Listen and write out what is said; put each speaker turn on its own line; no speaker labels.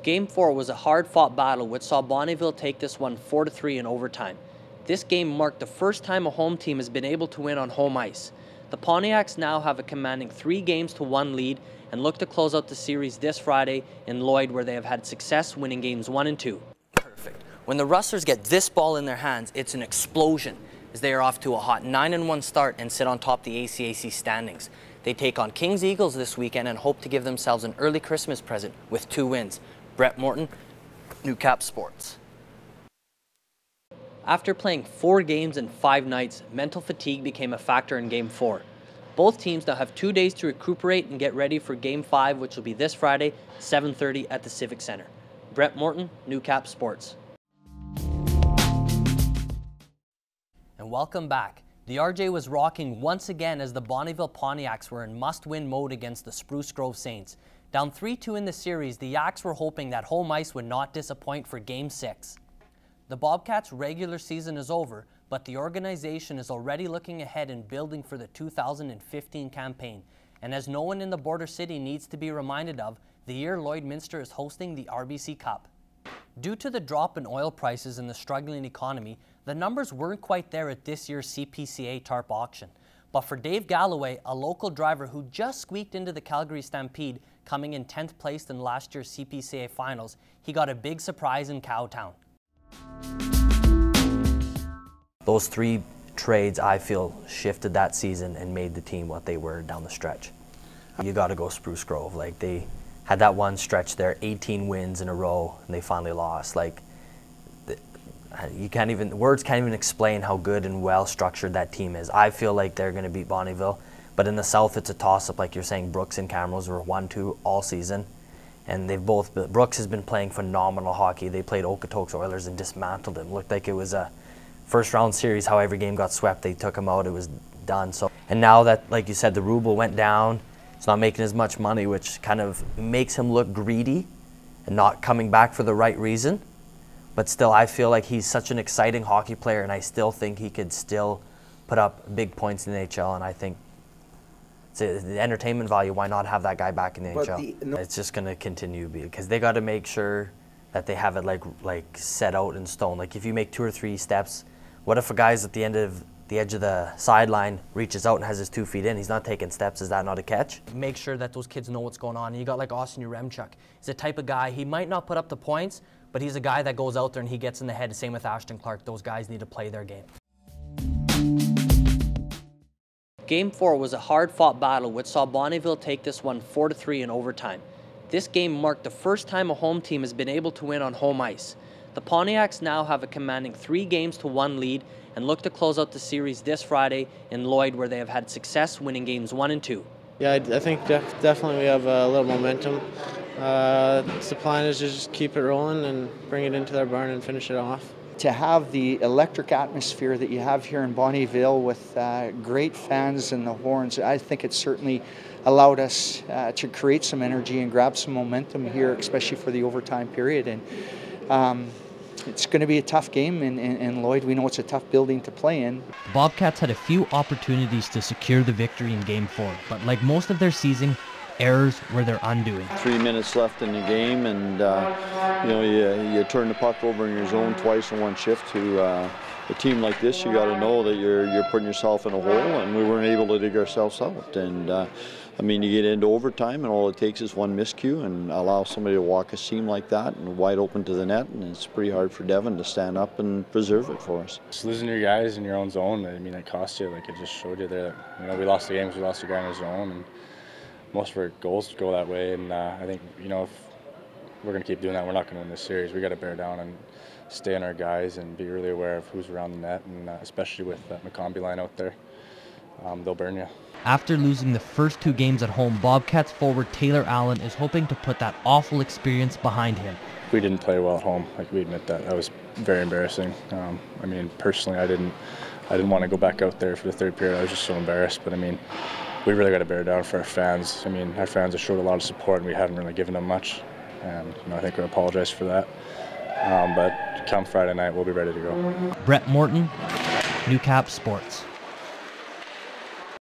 Game 4 was a hard-fought battle which saw Bonnyville take this one 4-3 in overtime. This game marked the first time a home team has been able to win on home ice. The Pontiacs now have a commanding 3-1 lead and look to close out the series this Friday in Lloyd, where they have had success winning games 1 and 2. Perfect. When the Rustlers get this ball in their hands, it's an explosion, as they are off to a hot 9-1 start and sit on top the ACAC standings. They take on Kings Eagles this weekend and hope to give themselves an early Christmas present with 2 wins. Brett Morton, Newcap Sports. After playing 4 games in 5 nights, mental fatigue became a factor in Game 4. Both teams now have 2 days to recuperate and get ready for Game 5, which will be this Friday, 7:30 at the Civic Center. Brett Morton, Newcap Sports. And welcome back. The RJ was rocking once again as the Bonnyville Pontiacs were in must-win mode against the Spruce Grove Saints. Down 3-2 in the series, the Yaks were hoping that home ice would not disappoint for Game 6. The Bobcats' regular season is over, but the organization is already looking ahead and building for the 2015 campaign. And as no one in the border city needs to be reminded of, the year Lloydminster is hosting the RBC Cup. Due to the drop in oil prices and the struggling economy, the numbers weren't quite there at this year's CPCA TARP auction. But for Dave Galloway, a local driver who just squeaked into the Calgary Stampede, coming in 10th place in last year's CPCA finals, he got a big surprise in Cowtown. Those 3 trades, I feel, shifted that season and made the team what they were down the stretch. You got to go Spruce Grove. Like, they had that one stretch there, 18 wins in a row, and they finally lost. Like, you can't even, words can't even explain how good and well structured that team is. I feel like they're going to beat Bonnyville, but in the South it's a toss-up. Like you're saying, Brooks and Camrose were 1-2 all season, and they've both, Brooks has been playing phenomenal hockey. They played Okotoks Oilers and dismantled them. Looked like it was a first round series. How every game got swept, they took them out, it was done. So, and now that, like you said, the ruble went down, it's not making as much money, which kind of makes him look greedy and not coming back for the right reason. But still, I feel like he's such an exciting hockey player, and I still think he could still put up big points in the NHL, and I think the entertainment value, why not have that guy back in the NHL? It's just going to continue because they got to make sure that they have it like set out in stone. Like if you make 2 or 3 steps, what if a guy's at the edge of the sideline, reaches out and has his 2 feet in, he's not taking steps, is that not a catch? Make sure that those kids know what's going on. And you got like Austin Uremchuk. He's the type of guy, he might not put up the points, but he's a guy that goes out there and he gets in the head. Same with Ashton Clark. Those guys need to play their game. Game 4 was a hard-fought battle which saw Bonnyville take this one 4-3 in overtime. This game marked the first time a home team has been able to win on home ice. The Pontiacs now have a commanding 3-1 lead and look to close out the series this Friday in Lloyd, where they have had success winning games 1 and 2.
Yeah, I think definitely we have a little momentum. The plan is to just keep it rolling and bring it into their barn and finish it off.
To have the electric atmosphere that you have here in Bonnyville with great fans and the horns, I think it certainly allowed us to create some energy and grab some momentum here, especially for the overtime period. And it's going to be a tough game in Lloyd. We know it's a tough building to play in.
The Bobcats had a few opportunities to secure the victory in Game 4, but like most of their season, errors were their undoing.
3 minutes left in the game, and you know, you turn the puck over in your zone twice in one shift. To a team like this, you got to know that you're putting yourself in a hole, and we weren't able to dig ourselves out. And I mean, you get into overtime, and all it takes is one miscue and allow somebody to walk a seam like that and wide open to the net, and it's pretty hard for Devon to stand up and preserve it for us.
Just losing your guys in your own zone, I mean, it cost you. Like, it just showed you there. You know, we lost the game because we lost the guy in his zone, and most of our goals go that way. And I think, you know, if we're going to keep doing that, we're not going to win this series. We got to bear down and stay on our guys and be really aware of who's around the net, and especially with that McCombie line out there, they'll burn you.
After losing the first 2 games at home, Bobcats forward Taylor Allen is hoping to put that awful experience behind him.
We didn't play well at home. Like, we admit that. That was very embarrassing. I mean, personally, I didn't want to go back out there for the 3rd period. I was just so embarrassed. But I mean, we really got to bear down for our fans. I mean, our fans have showed a lot of support, and we haven't really given them much. And you know, I think we apologize for that. But come Friday night, we'll be ready to go.
Brett Morton, Newcap Sports.